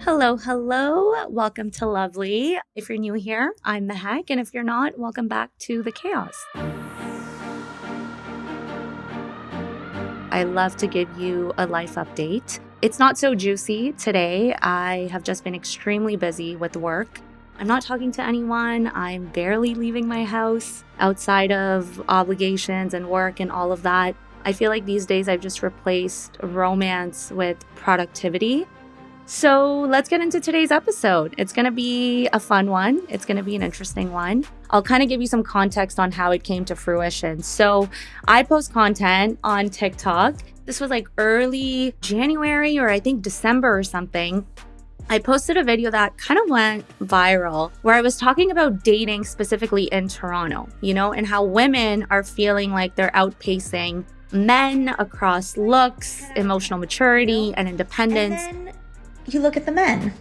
Hello, hello. Welcome to Lovely. If you're new here, I'm Mehak, and if you're not, welcome back to the chaos. I love to give you a life update. It's not so juicy today. I have just been extremely busy with work. I'm not talking to anyone. I'm barely leaving my house outside of obligations and work and all of that. I feel like these days I've just replaced romance with productivity. So let's get into today's episode. It's going to be a fun one. It's going to be an interesting one. I'll kind of give you some context on how it came to fruition. So I post content on TikTok. This was like early January or I think December or something. I posted a video that kind of went viral where I was talking about dating specifically in Toronto, and how women are feeling like they're outpacing men across looks, emotional maturity, and independence. And then you look at the men.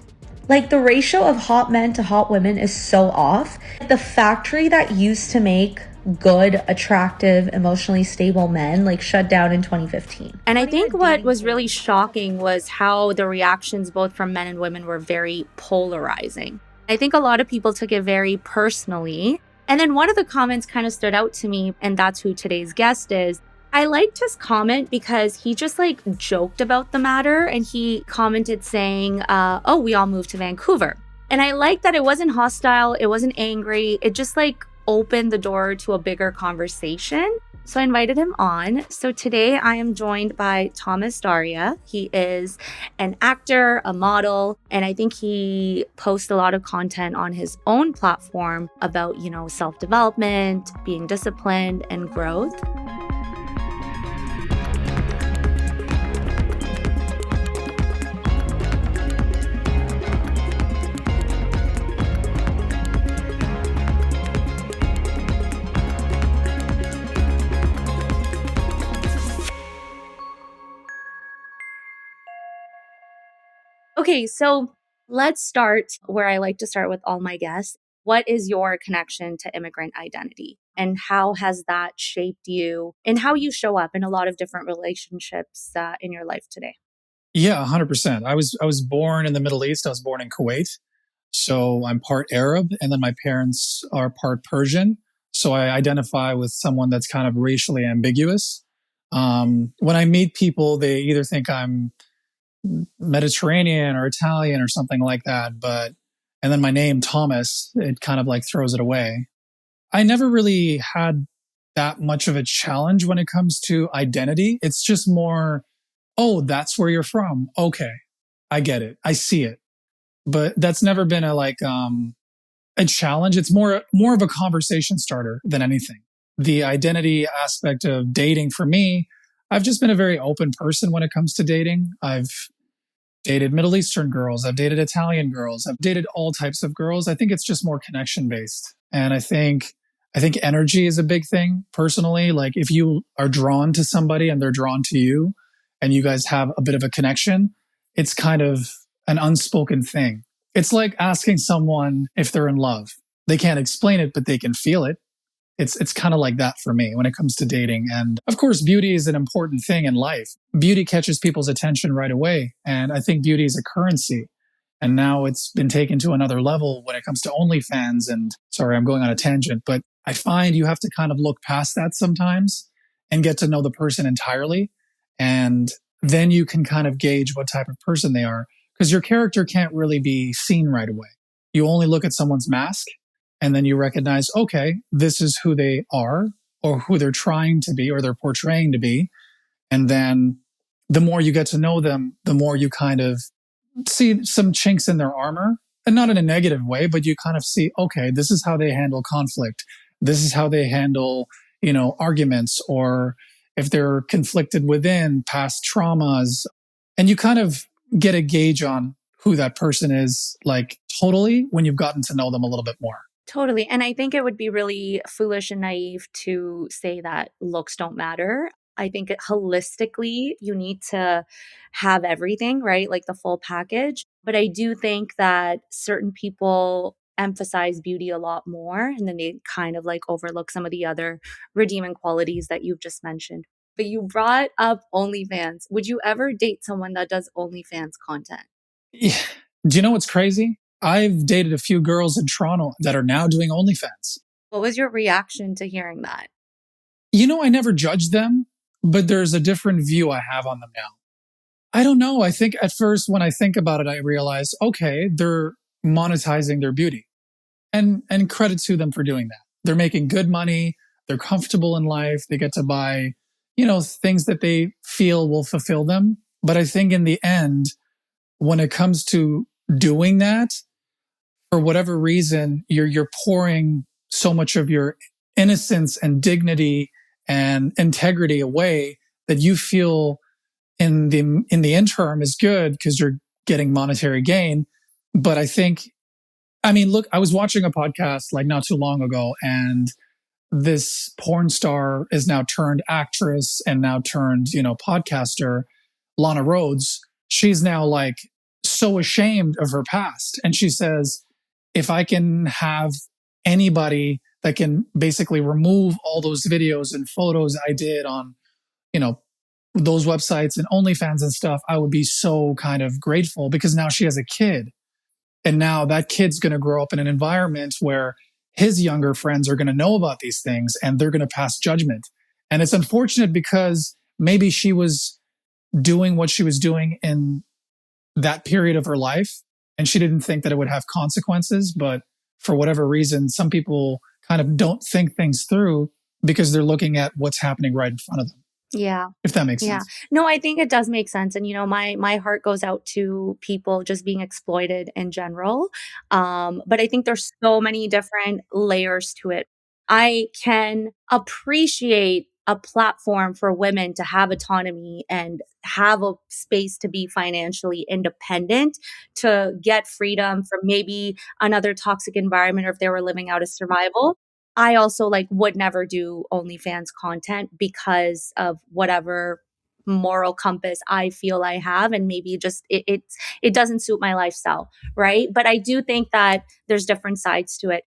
Like, the ratio of hot men to hot women is so off. The factory that used to make good, attractive, emotionally stable men shut down in 2015. And I think what was really shocking was how the reactions both from men and women were very polarizing. I think a lot of people took it very personally. And then one of the comments kind of stood out to me, and that's who today's guest is. I liked his comment because he just joked about the matter, and he commented saying, oh, we all moved to Vancouver. And I liked that it wasn't hostile. It wasn't angry. It just opened the door to a bigger conversation. So I invited him on. So today I am joined by Thomas Darya. He is an actor, a model, and I think he posts a lot of content on his own platform about, self-development, being disciplined, and growth. Okay, so let's start where I like to start with all my guests. What is your connection to immigrant identity? And how has that shaped you and how you show up in a lot of different relationships in your life today? Yeah, 100%. I was born in the Middle East. I was born in Kuwait. So I'm part Arab, and then my parents are part Persian. So I identify with someone that's kind of racially ambiguous. When I meet people, they either think I'm Mediterranean or Italian or something like that. And then my name, Thomas, it kind of throws it away. I never really had that much of a challenge when it comes to identity. It's just more, oh, that's where you're from. Okay. I get it. I see it. But that's never been a challenge. It's more of a conversation starter than anything. The identity aspect of dating for me, I've just been a very open person when it comes to dating. I've dated Middle Eastern girls. I've dated Italian girls. I've dated all types of girls. I think it's just more connection based. And I think energy is a big thing personally. Like, if you are drawn to somebody and they're drawn to you and you guys have a bit of a connection, it's kind of an unspoken thing. It's like asking someone if they're in love. They can't explain it, but they can feel it. It's kind of like that for me when it comes to dating. And of course, beauty is an important thing in life. Beauty catches people's attention right away. And I think beauty is a currency. And now it's been taken to another level when it comes to OnlyFans. And sorry, I'm going on a tangent, but I find you have to kind of look past that sometimes and get to know the person entirely. And then you can kind of gauge what type of person they are, because your character can't really be seen right away. You only look at someone's mask and then you recognize, okay, this is who they are or who they're trying to be or they're portraying to be. And then the more you get to know them, the more you kind of see some chinks in their armor, and not in a negative way, but you kind of see, okay, this is how they handle conflict. This is how they handle, arguments, or if they're conflicted within past traumas. And you kind of get a gauge on who that person is, totally, when you've gotten to know them a little bit more. Totally. And I think it would be really foolish and naive to say that looks don't matter. I think holistically, you need to have everything, right? Like the full package. But I do think that certain people emphasize beauty a lot more, and then they kind of overlook some of the other redeeming qualities that you've just mentioned. But you brought up OnlyFans. Would you ever date someone that does OnlyFans content? Yeah. Do you know what's crazy? I've dated a few girls in Toronto that are now doing OnlyFans. What was your reaction to hearing that? I never judged them, but there's a different view I have on them now. I don't know. I think at first when I think about it, I realize, okay, they're monetizing their beauty, and credit to them for doing that. They're making good money. They're comfortable in life. They get to buy, things that they feel will fulfill them. But I think in the end, when it comes to doing that, for whatever reason, you're pouring so much of your innocence and dignity and integrity away that you feel in the interim is good because you're getting monetary gain. But look, I was watching a podcast like not too long ago, and this porn star is now turned actress and now turned, podcaster, Lana Rhodes. She's now like so ashamed of her past. And she says, if I can have anybody that can basically remove all those videos and photos I did on, you know, those websites and OnlyFans and stuff, I would be so kind of grateful, because now she has a kid. And now that kid's going to grow up in an environment where his younger friends are going to know about these things and they're going to pass judgment. And it's unfortunate because maybe she was doing what she was doing in that period of her life and she didn't think that it would have consequences. But for whatever reason, some people kind of don't think things through because they're looking at what's happening right in front of them. Yeah. If that makes Yeah. sense. No, I think it does make sense. And, my heart goes out to people just being exploited in general. But I think there's so many different layers to it. I can appreciate a platform for women to have autonomy and have a space to be financially independent, to get freedom from maybe another toxic environment, or if they were living out of survival. I also would never do OnlyFans content because of whatever moral compass I feel I have, and maybe just it doesn't suit my lifestyle, right? But I do think that there's different sides to it.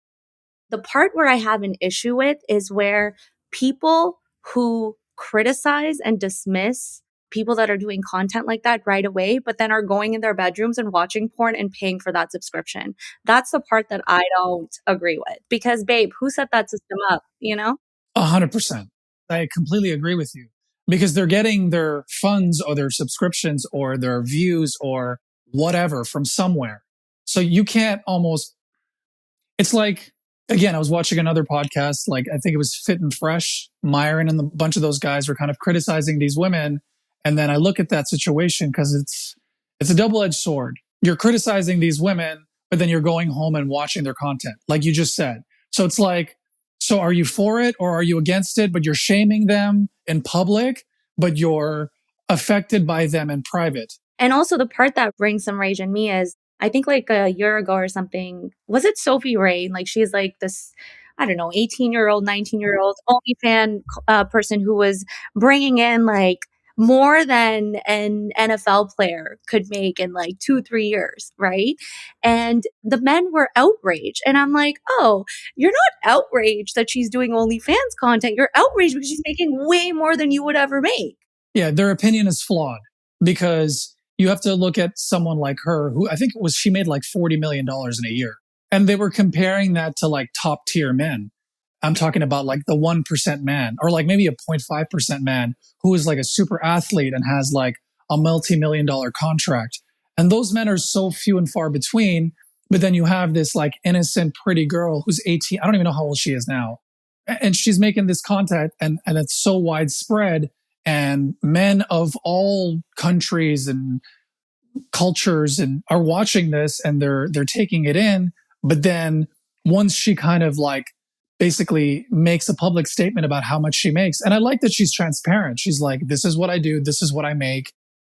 The part where I have an issue with is where people who criticize and dismiss people that are doing content like that right away, but then are going in their bedrooms and watching porn and paying for that subscription. That's the part that I don't agree with, because babe, who set that system up, 100%. I completely agree with you, because they're getting their funds or their subscriptions or their views or whatever from somewhere. So you can't almost, it's like, again, I was watching another podcast, like I think it was Fit and Fresh. Myron and a bunch of those guys were kind of criticizing these women. And then I look at that situation because it's a double-edged sword. You're criticizing these women, but then you're going home and watching their content, like you just said. So it's like, so are you for it or are you against it? But you're shaming them in public, but you're affected by them in private. And also the part that brings some rage in me is, I think like a year ago or something, was it Sophie Ray? Like she's like this, I don't know, 18-year-old, 19-year-old OnlyFan person who was bringing in like more than an NFL player could make in like 2-3 years, right? And the men were outraged. And I'm like, oh, you're not outraged that she's doing OnlyFans content. You're outraged because she's making way more than you would ever make. Yeah, their opinion is flawed, because you have to look at someone like her, who I think she made like $40 million in a year. And they were comparing that to like top tier men. I'm talking about like the 1% man, or like maybe a 0.5% man who is like a super athlete and has like a multi-million-dollar contract. And those men are so few and far between. But then you have this like innocent, pretty girl who's 18. I don't even know how old she is now. And she's making this content, and it's so widespread. And men of all countries and cultures and are watching this, and they're taking it in. But then once she kind of like basically makes a public statement about how much she makes, and I like that she's transparent. She's like, this is what I do, this is what I make.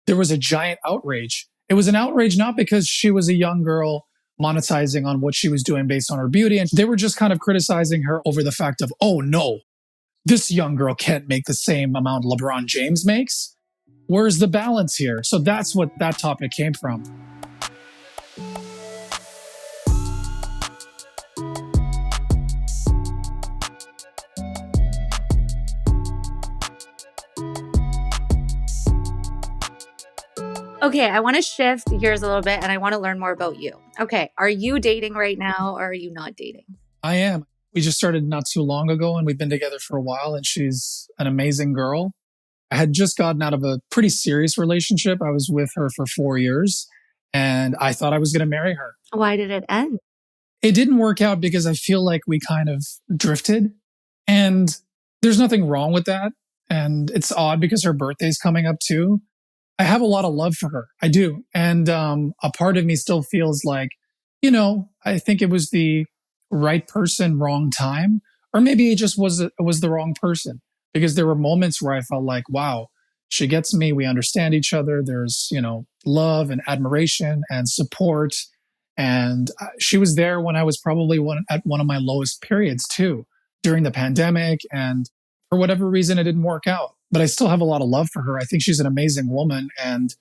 There was a giant outrage. It was an outrage not because she was a young girl monetizing on what she was doing based on her beauty, and they were just kind of criticizing her over the fact of, oh no, this young girl can't make the same amount LeBron James makes. Where's the balance here? So that's what that topic came from. Okay, I want to shift gears a little bit and I want to learn more about you. Okay, are you dating right now or are you not dating? I am. We just started not too long ago and we've been together for a while, and she's an amazing girl. I had just gotten out of a pretty serious relationship. I was with her for 4 years and I thought I was going to marry her. Why did it end? It didn't work out because I feel like we kind of drifted, and there's nothing wrong with that. And it's odd because her birthday's coming up too. I have a lot of love for her. I do. And a part of me still feels like, I think it was the right person, wrong time. Or maybe it was the wrong person, because there were moments where I felt like, wow, she gets me. We understand each other. There's, love and admiration and support. And she was there when I was probably at one of my lowest periods too, during the pandemic. And for whatever reason, it didn't work out. But I still have a lot of love for her. I think she's an amazing woman, and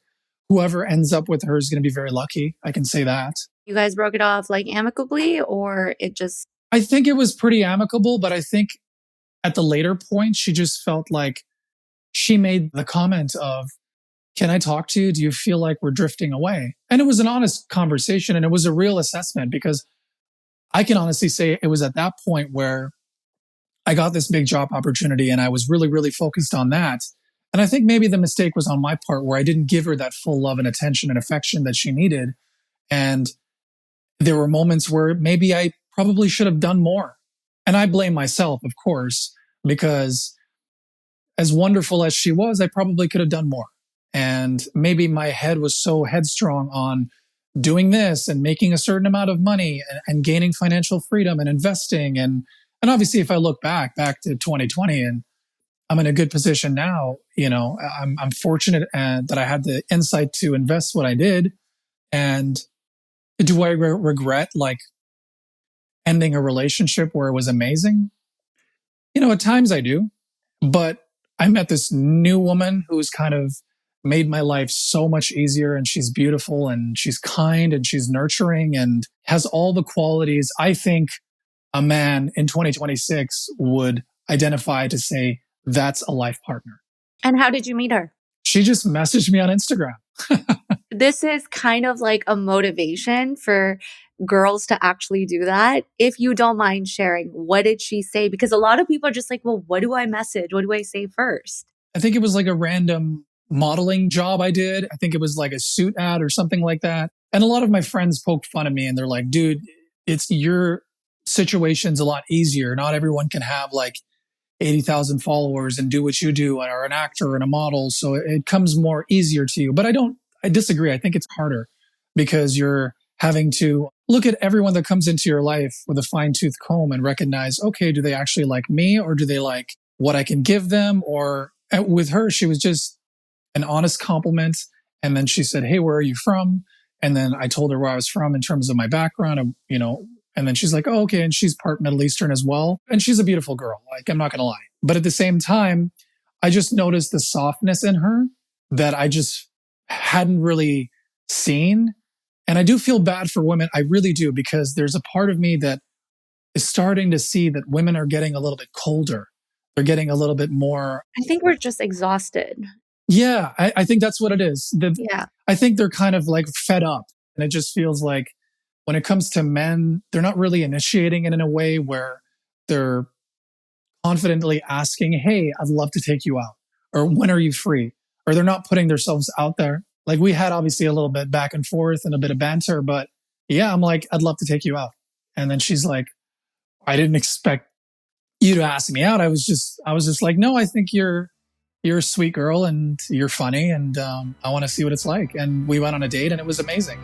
whoever ends up with her is going to be very lucky. I can say that. You guys broke it off like amicably or it just. I think it was pretty amicable, but I think at the later point, she just felt like she made the comment of, can I talk to you? Do you feel like we're drifting away? And it was an honest conversation, and it was a real assessment, because I can honestly say it was at that point where I got this big job opportunity and I was really, really focused on that. And I think maybe the mistake was on my part, where I didn't give her that full love and attention and affection that she needed. And there were moments where maybe I probably should have done more. And I blame myself, of course, because as wonderful as she was, I probably could have done more. And maybe my head was so headstrong on doing this and making a certain amount of money, and gaining financial freedom and investing. And obviously, if I look back to 2020, and I'm in a good position now, I'm fortunate that I had the insight to invest what I did. And do I regret like ending a relationship where it was amazing? At times I do, but I met this new woman who's kind of made my life so much easier, and she's beautiful and she's kind and she's nurturing and has all the qualities I think a man in 2026 would identify to say, that's a life partner. And how did you meet her? She just messaged me on Instagram. This is kind of like a motivation for girls to actually do that. If you don't mind sharing, what did she say? Because a lot of people are just like, well, what do I message? What do I say first? I think it was like a random modeling job I did. I think it was like a suit ad or something like that. And a lot of my friends poke fun at me and they're like, dude, it's your situation's a lot easier. Not everyone can have like 80,000 followers and do what you do, and are an actor and a model. So it comes more easier to you. But I disagree. I think it's harder, because you're having to look at everyone that comes into your life with a fine tooth comb and recognize, okay, do they actually like me, or do they like what I can give them? Or with her, she was just an honest compliment. And then she said, hey, where are you from? And then I told her where I was from in terms of my background, and then she's like, oh, okay. And she's part Middle Eastern as well. And she's a beautiful girl. Like, I'm not going to lie. But at the same time, I just noticed the softness in her that I just hadn't really seen. And I do feel bad for women. I really do, because there's a part of me that is starting to see that women are getting a little bit colder. They're getting a little bit more. I think we're just exhausted. Yeah, I think that's what it is. Yeah. I think they're kind of like fed up. And it just feels like when it comes to men, they're not really initiating it in a way where they're confidently asking, hey, I'd love to take you out. Or when are you free? Or they're not putting themselves out there. Like, we had obviously a little bit back and forth and a bit of banter, but yeah, I'm like, I'd love to take you out. And then she's like, I didn't expect you to ask me out. I was just like, no, I think you're a sweet girl and you're funny, and I want to see what it's like. And we went on a date and it was amazing.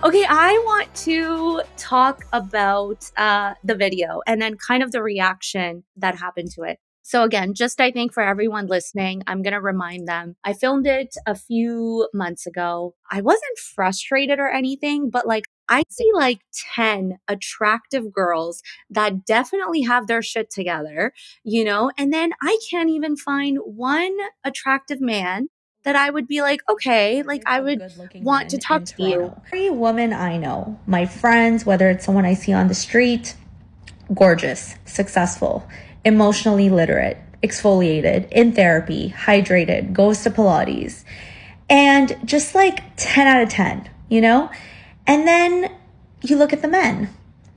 Okay, I want to talk about the video and then kind of the reaction that happened to it. So again, just I think for everyone listening, I'm going to remind them, I filmed it a few months ago. I wasn't frustrated or anything, but like I see like 10 attractive girls that definitely have their shit together, and then I can't even find one attractive man that I would be like, okay, like I would want to talk to you. Every woman I know, my friends, whether it's someone I see on the street, gorgeous, successful, emotionally literate, exfoliated, in therapy, hydrated, goes to Pilates, and just like 10 out of 10, you know? And then you look at the men.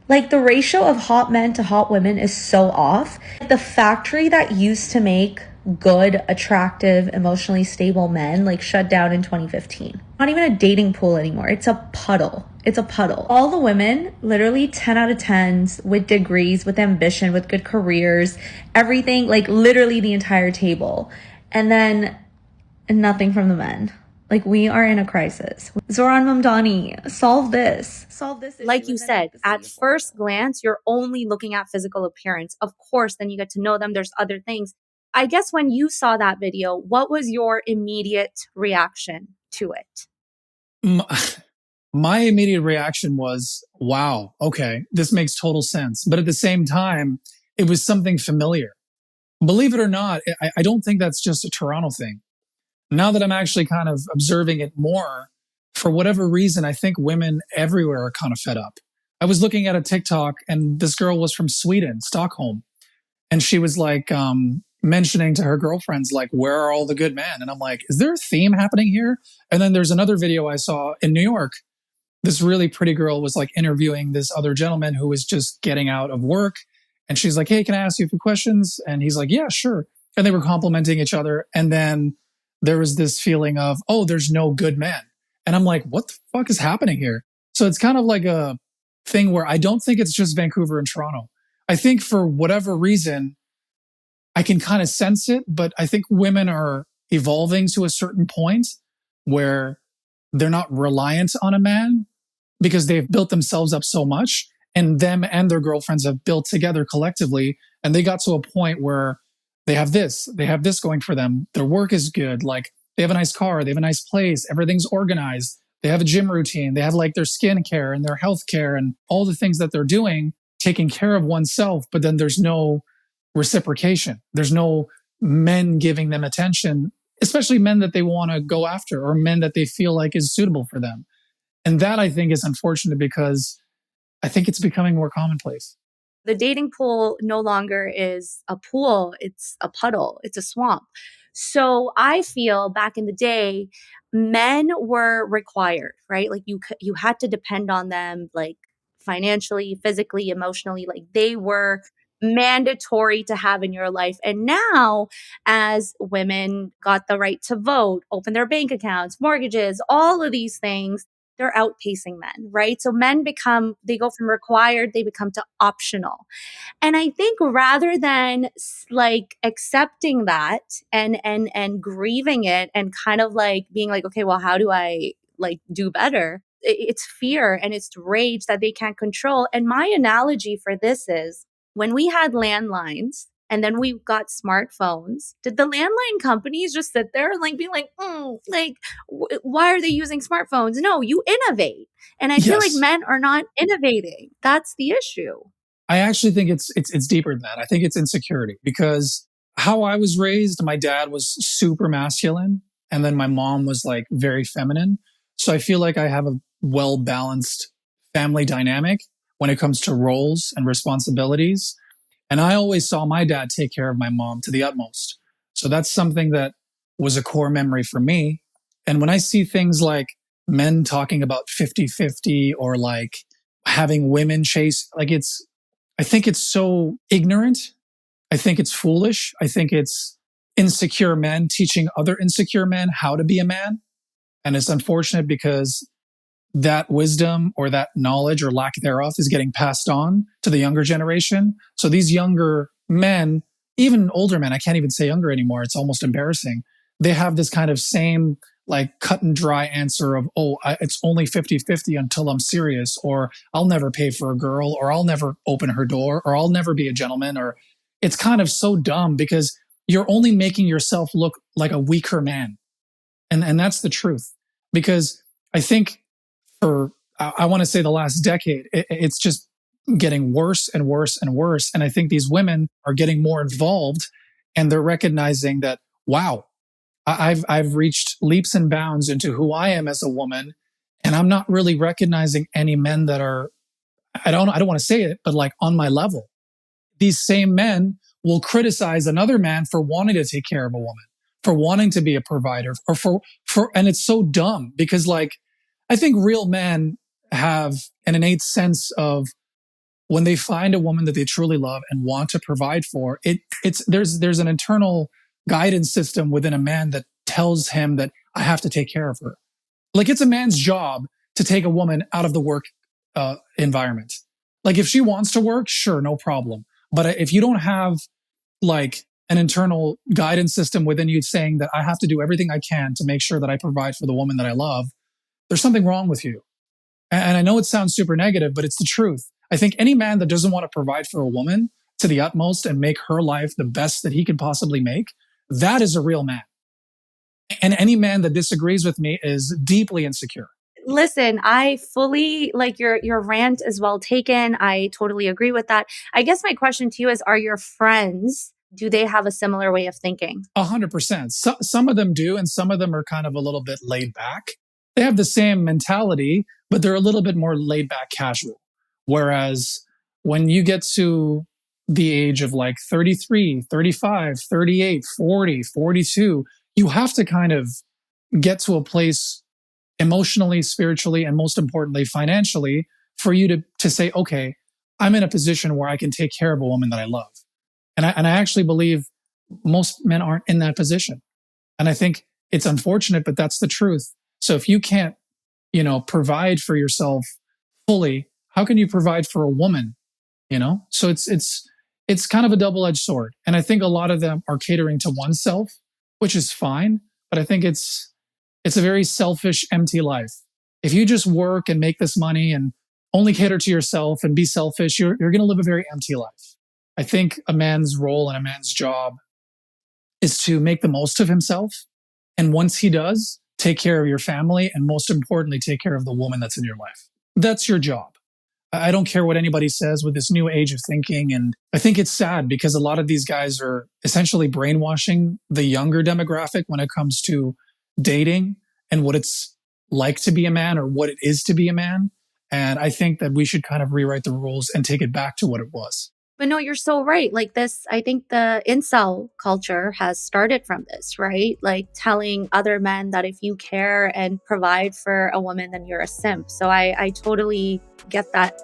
Like the ratio of hot men to hot women is so off. The factory that used to make good, attractive, emotionally stable men like shut down in 2015. Not even a dating pool anymore. It's a puddle. It's a puddle. All the women, literally 10 out of 10s with degrees, with ambition, with good careers, everything, like literally the entire table. And then nothing from the men. Like we are in a crisis. Zoran Mamdani, solve this. Solve this issue. Like you said, at first glance, you're only looking at physical appearance. Of course, then you get to know them. There's other things. I guess when you saw that video, what was your immediate reaction to it? My immediate reaction was, wow, okay, this makes total sense. But at the same time, it was something familiar. Believe it or not, I don't think that's just a Toronto thing. Now that I'm actually kind of observing it more, for whatever reason, I think women everywhere are kind of fed up. I was looking at a TikTok and this girl was from Sweden, Stockholm. And she was like, mentioning to her girlfriends, like, where are all the good men? And I'm like, is there a theme happening here? And then there's another video I saw in New York. This really pretty girl was like interviewing this other gentleman who was just getting out of work. And she's like, hey, can I ask you a few questions? And he's like, yeah, sure. And they were complimenting each other. And then there was this feeling of, oh, there's no good men. And I'm like, what the fuck is happening here? So it's kind of like a thing where I don't think it's just Vancouver and Toronto. I think for whatever reason, I can kind of sense it, but I think women are evolving to a certain point where they're not reliant on a man because they've built themselves up so much, and them and their girlfriends have built together collectively. And they got to a point where they have this going for them. Their work is good. Like they have a nice car, they have a nice place, everything's organized. They have a gym routine. They have like their skin care and their health care and all the things that they're doing, taking care of oneself. But then there's no reciprocation. There's no men giving them attention, especially men that they want to go after or men that they feel like is suitable for them. And that I think is unfortunate because I think it's becoming more commonplace. The dating pool no longer is a pool, it's a puddle, it's a swamp. So I feel back in the day, men were required, right? Like you had to depend on them, like financially, physically, emotionally, like they were mandatory to have in your life. And now, as women got the right to vote, open their bank accounts, mortgages, all of these things, they're outpacing men, right? So they go from required, they become to optional. And I think rather than like accepting that and grieving it and kind of like being like, okay, well, how do I like do better? It's fear and it's rage that they can't control. And my analogy for this is when we had landlines and then we got smartphones, did the landline companies just sit there and like be like, why are they using smartphones? No, you innovate. And I feel like men are not innovating. That's the issue. I actually think it's deeper than that. I think it's insecurity because how I was raised, my dad was super masculine and then my mom was like very feminine. So I feel like I have a well-balanced family dynamic when it comes to roles and responsibilities. And I always saw my dad take care of my mom to the utmost. So that's something that was a core memory for me. And when I see things like men talking about 50-50 or like having women chase, I think it's so ignorant. I think it's foolish. I think it's insecure men teaching other insecure men how to be a man. And it's unfortunate because that wisdom or that knowledge or lack thereof is getting passed on to the younger generation. So these younger men, even older men, I can't even say younger anymore. It's almost embarrassing. They have this kind of same like cut and dry answer of, it's only 50-50 until I'm serious, or I'll never pay for a girl, or I'll never open her door, or I'll never be a gentleman. Or it's kind of so dumb because you're only making yourself look like a weaker man. And that's the truth. Because I think I want to say the last decade, it's just getting worse and worse and worse. And I think these women are getting more involved and they're recognizing that, wow, I've reached leaps and bounds into who I am as a woman, and I'm not really recognizing any men that are, I don't want to say it, but like on my level. These same men will criticize another man for wanting to take care of a woman, for wanting to be a provider, or and it's so dumb because like, I think real men have an innate sense of when they find a woman that they truly love and want to provide for there's an internal guidance system within a man that tells him that I have to take care of her. Like it's a man's job to take a woman out of the work environment. Like if she wants to work, sure, no problem. But if you don't have like an internal guidance system within you saying that I have to do everything I can to make sure that I provide for the woman that I love, there's something wrong with you. And I know it sounds super negative, but it's the truth. I think any man that doesn't want to provide for a woman to the utmost and make her life the best that he can possibly make, that is a real man. And any man that disagrees with me is deeply insecure. Listen, I fully like your rant is well taken. I totally agree with that. I guess my question to you is, are your friends, do they have a similar way of thinking? 100%. Some of them do, and some of them are kind of a little bit laid back. They have the same mentality, but they're a little bit more laid back, casual. Whereas when you get to the age of like 33, 35, 38, 40, 42, you have to kind of get to a place emotionally, spiritually, and most importantly, financially, for you to say, okay, I'm in a position where I can take care of a woman that I love. And I actually believe most men aren't in that position. And I think it's unfortunate, but that's the truth. So if you can't, provide for yourself fully, how can you provide for a woman? So it's kind of a double-edged sword. And I think a lot of them are catering to oneself, which is fine. But I think it's a very selfish, empty life. If you just work and make this money and only cater to yourself and be selfish, you're going to live a very empty life. I think a man's role and a man's job is to make the most of himself. And once he does, take care of your family and most importantly, take care of the woman that's in your life. That's your job. I don't care what anybody says with this new age of thinking. And I think it's sad because a lot of these guys are essentially brainwashing the younger demographic when it comes to dating and what it's like to be a man or what it is to be a man. And I think that we should kind of rewrite the rules and take it back to what it was. But no, you're so right. Like this, I think the incel culture has started from this, right? Like telling other men that if you care and provide for a woman, then you're a simp. So I totally get that.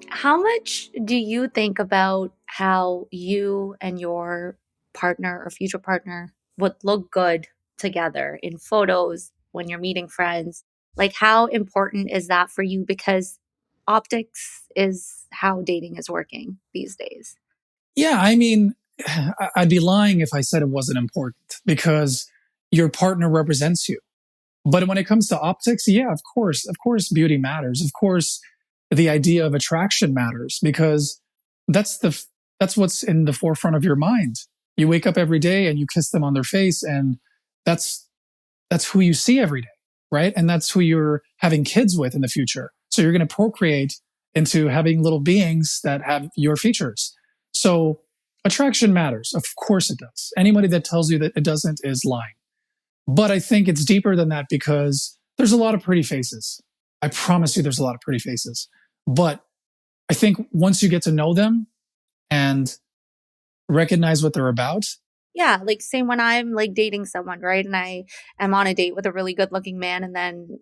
How much do you think about how you and your partner or future partner would look good together in photos when you're meeting friends? Like, how important is that for you? Because optics is how dating is working these days. Yeah, I mean, I'd be lying if I said it wasn't important because your partner represents you. But when it comes to optics, yeah, of course, beauty matters. Of course, the idea of attraction matters because that's that's what's in the forefront of your mind. You wake up every day and you kiss them on their face, and that's that's who you see every day, right? And that's who you're having kids with in the future. So you're going to procreate into having little beings that have your features. So attraction matters. Of course it does. Anybody that tells you that it doesn't is lying. But I think it's deeper than that because there's a lot of pretty faces. I promise you there's a lot of pretty faces. But I think once you get to know them and recognize what they're about. Yeah, like same when I'm like dating someone, right? And I am on a date with a really good looking man and then,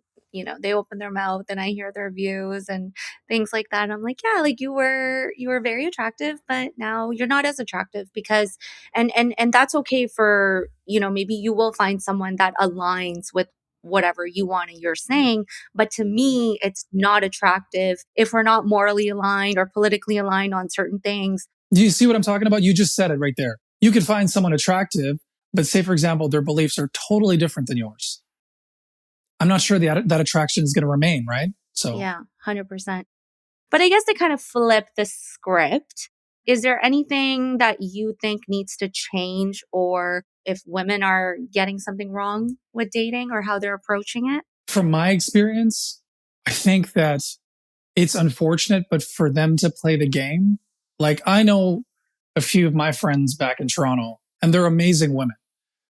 they open their mouth and I hear their views and things like that. And I'm like, yeah, like you were very attractive, but now you're not as attractive because and that's okay for, maybe you will find someone that aligns with whatever you want and you're saying. But to me, it's not attractive if we're not morally aligned or politically aligned on certain things. Do you see what I'm talking about? You just said it right there. You could find someone attractive, but say, for example, their beliefs are totally different than yours. I'm not sure that attraction is going to remain, right? So yeah, 100%. But I guess to kind of flip the script, Is there anything that you think needs to change, or if women are getting something wrong with dating or how they're approaching it? From my experience, I think that it's unfortunate, but for them to play the game, like I know a few of my friends back in Toronto and they're amazing women,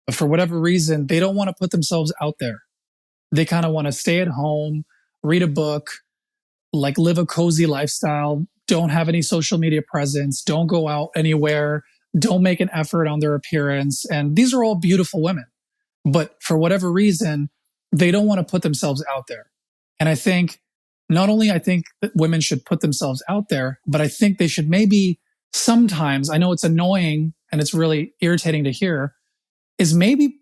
but for whatever reason, they don't want to put themselves out there. They kind of want to stay at home, read a book, like live a cozy lifestyle, don't have any social media presence, don't go out anywhere, don't make an effort on their appearance. And these are all beautiful women. But for whatever reason, they don't want to put themselves out there. And I think not only I think that women should put themselves out there, but I think they should maybe sometimes, I know it's annoying and it's really irritating to hear, is maybe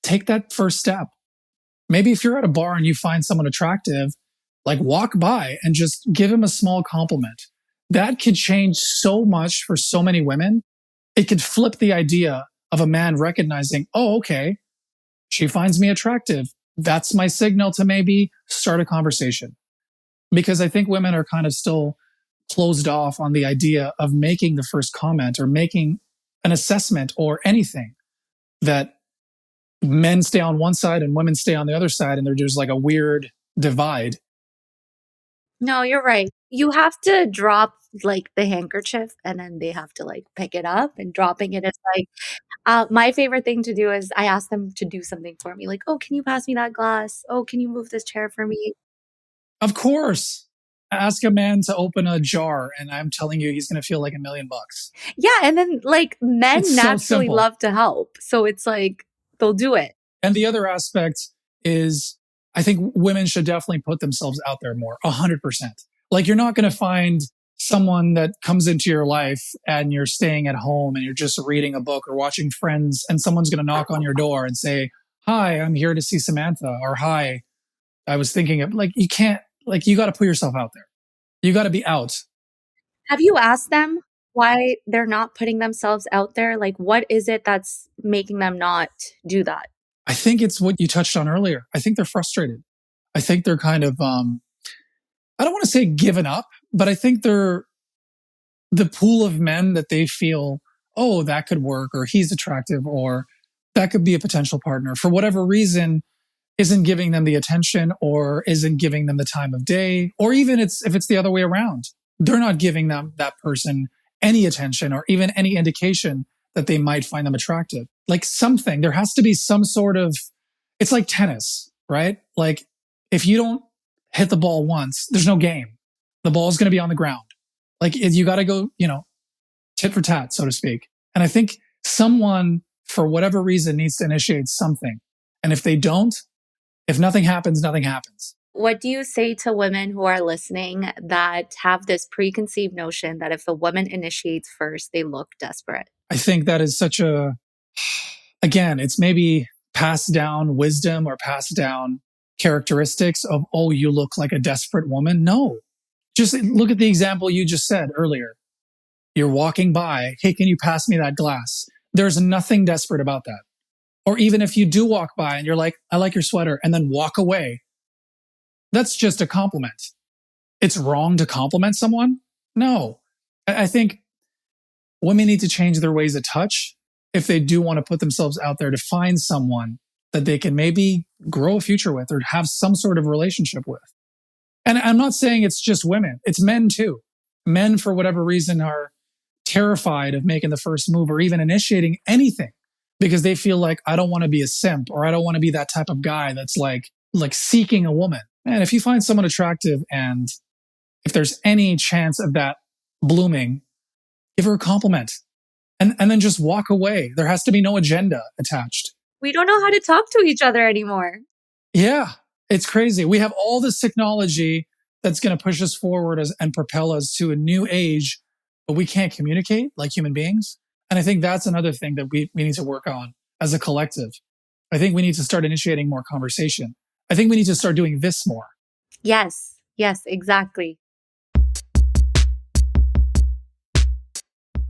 take that first step. Maybe if you're at a bar and you find someone attractive, like walk by and just give him a small compliment. That could change so much for so many women. It could flip the idea of a man recognizing, oh, okay, she finds me attractive. That's my signal to maybe start a conversation. Because I think women are kind of still closed off on the idea of making the first comment or making an assessment or anything, that men stay on one side and women stay on the other side. And there's like a weird divide. No, you're right. You have to drop like the handkerchief and then they have to like pick it up, and dropping it is like, my favorite thing to do is I ask them to do something for me. Like, oh, can you pass me that glass? Oh, can you move this chair for me? Of course, ask a man to open a jar and I'm telling you, he's going to feel like $1,000,000. Yeah. And then like men It's so naturally simple. love to help. So it's like they'll do it. And the other aspect is I think women should definitely put themselves out there more, 100%. Like you're not going to find someone that comes into your life and you're staying at home and you're just reading a book or watching Friends and someone's going to knock on your door and say, hi, I'm here to see Samantha, or hi, I was thinking of, like, you can't, like, you got to put yourself out there. You got to be out. Have you asked them why they're not putting themselves out there? Like, what is it that's making them not do that? I think it's what you touched on earlier. I think they're frustrated. I think they're kind of, I don't want to say given up, but I think they're the pool of men that they feel, oh, that could work, or he's attractive, or that could be a potential partner, for whatever reason, isn't giving them the attention or isn't giving them the time of day, or even if it's the other way around, they're not giving them that person any attention or even any indication that they might find them attractive. Like something, there has to be some sort of, it's like tennis, right? Like if you don't hit the ball once, there's no game. The ball's going to be on the ground. Like you got to go, tit for tat, so to speak. And I think someone, for whatever reason, needs to initiate something. And if they don't, if nothing happens, nothing happens. What do you say to women who are listening that have this preconceived notion that if a woman initiates first, they look desperate? I think that is such a, again, it's maybe passed down wisdom or passed down characteristics of, oh, you look like a desperate woman. No, just look at the example you just said earlier. You're walking by. Hey, can you pass me that glass? There's nothing desperate about that. Or even if you do walk by and you're like, I like your sweater, and then walk away, that's just a compliment. It's wrong to compliment someone? No. I think women need to change their ways of touch if they do want to put themselves out there to find someone that they can maybe grow a future with or have some sort of relationship with. And I'm not saying it's just women, it's men too. Men, for whatever reason, are terrified of making the first move or even initiating anything because they feel like, I don't want to be a simp, or I don't want to be that type of guy that's like seeking a woman. And if you find someone attractive and if there's any chance of that blooming, give her a compliment and then just walk away. There has to be no agenda attached. We don't know how to talk to each other anymore. Yeah, it's crazy. We have all this technology that's going to push us forward and propel us to a new age, but we can't communicate like human beings. And I think that's another thing that we need to work on as a collective. I think we need to start initiating more conversation. I think we need to start doing this more. Yes, exactly.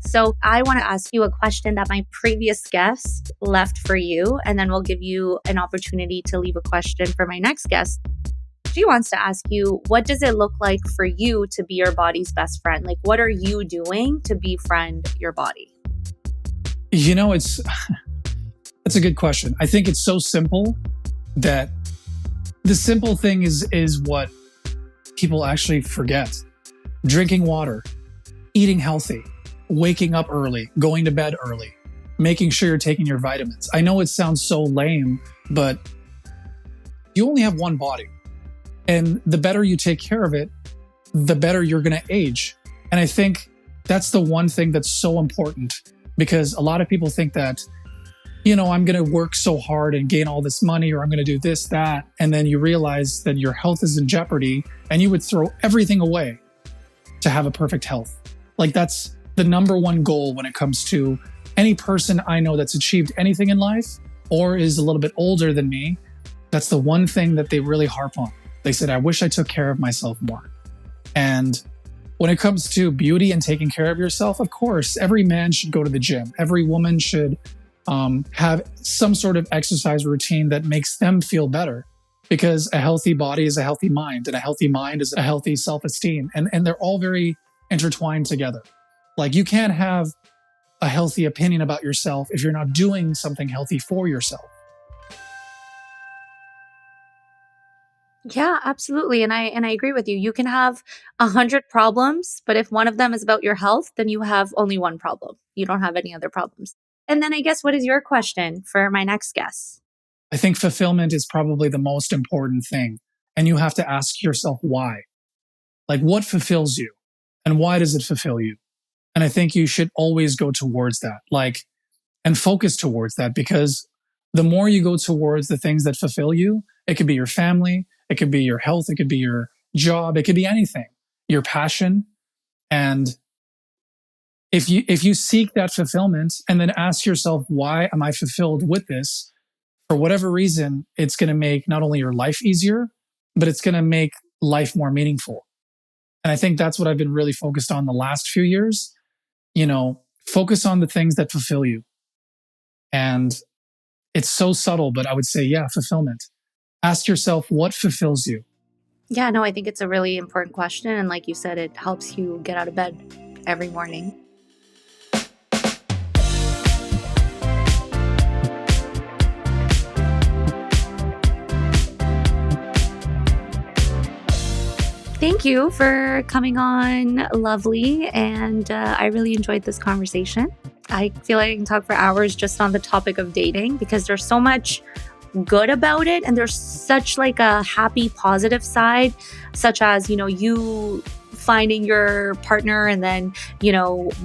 So I want to ask you a question that my previous guest left for you, and then we'll give you an opportunity to leave a question for my next guest. She wants to ask you, what does it look like for you to be your body's best friend? Like, what are you doing to befriend your body? It's that's a good question. I think it's so simple that the simple thing is what people actually forget. Drinking water, eating healthy, waking up early, going to bed early, making sure you're taking your vitamins. I know it sounds so lame, but you only have one body. And the better you take care of it, the better you're going to age. And I think that's the one thing that's so important, because a lot of people think that, I'm going to work so hard and gain all this money, or I'm going to do this, that. And then you realize that your health is in jeopardy and you would throw everything away to have a perfect health. Like, that's the number one goal when it comes to any person I know that's achieved anything in life or is a little bit older than me. That's the one thing that they really harp on. They said, I wish I took care of myself more. And when it comes to beauty and taking care of yourself, of course, every man should go to the gym. Every woman should have some sort of exercise routine that makes them feel better, because a healthy body is a healthy mind, and a healthy mind is a healthy self-esteem. And they're all very intertwined together. Like, you can't have a healthy opinion about yourself if you're not doing something healthy for yourself. Yeah, absolutely. And I agree with you. You can have 100 problems, but if one of them is about your health, then you have only one problem. You don't have any other problems. And then I guess, what is your question for my next guest? I think fulfillment is probably the most important thing. And you have to ask yourself why. Like, what fulfills you and why does it fulfill you? And I think you should always go towards that, and focus towards that, because the more you go towards the things that fulfill you, it could be your family, it could be your health, it could be your job, it could be anything, your passion. And if you seek that fulfillment and then ask yourself, why am I fulfilled with this? For whatever reason, it's going to make not only your life easier, but it's going to make life more meaningful. And I think that's what I've been really focused on the last few years. Focus on the things that fulfill you. And it's so subtle, but I would say, fulfillment. Ask yourself, what fulfills you? Yeah, no, I think it's a really important question. And like you said, it helps you get out of bed every morning. Thank you for coming on, Lovely. And I really enjoyed this conversation. I feel like I can talk for hours just on the topic of dating, because there's so much good about it. And there's such a happy, positive side, such as, you finding your partner and then,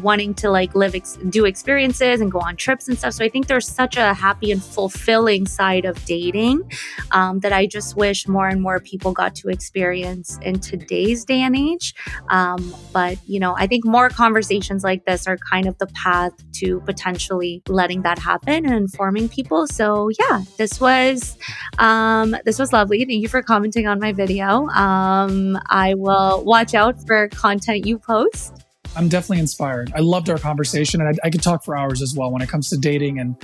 wanting to do experiences and go on trips and stuff. So I think there's such a happy and fulfilling side of dating that I just wish more and more people got to experience in today's day and age. But I think more conversations like this are kind of the path to potentially letting that happen and informing people. So yeah, this was lovely. Thank you for commenting on my video. I will watch out for content you post. I'm definitely inspired. I loved our conversation, and I could talk for hours as well when it comes to dating and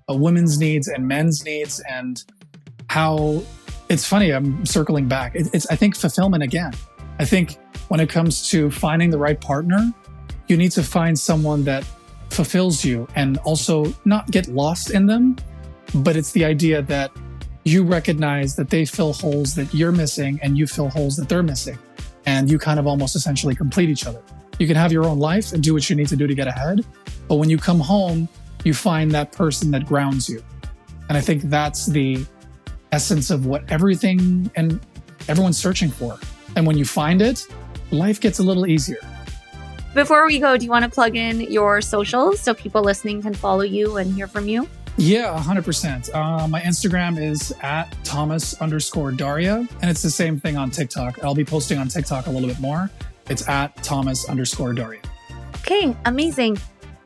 women's needs and men's needs, and how it's funny. I'm circling back. I think fulfillment again. I think when it comes to finding the right partner, you need to find someone that fulfills you and also not get lost in them. But it's the idea that you recognize that they fill holes that you're missing and you fill holes that they're missing. And you kind of almost essentially complete each other. You can have your own life and do what you need to do to get ahead. But when you come home, you find that person that grounds you. And I think that's the essence of what everything and everyone's searching for. And when you find it, life gets a little easier. Before we go, do you want to plug in your socials so people listening can follow you and hear from you? Yeah, 100%. My Instagram is @Thomas_Darya. And it's the same thing on TikTok. I'll be posting on TikTok a little bit more. It's @Thomas_Darya. Okay, amazing.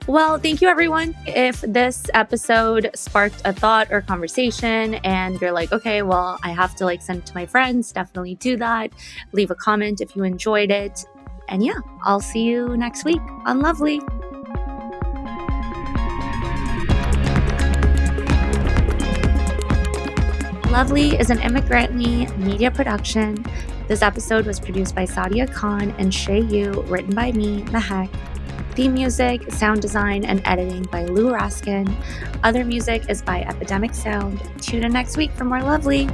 Well, thank you, everyone. If this episode sparked a thought or conversation and you're like, okay, well, I have to send it to my friends, definitely do that. Leave a comment if you enjoyed it. And yeah, I'll see you next week on Lovely. Lovely is an Immigrantly media production. This episode was produced by Sadia Khan and Shay Yu, written by me, Mehak. Theme music, sound design, and editing by Lou Raskin. Other music is by Epidemic Sound. Tune in next week for more Lovely.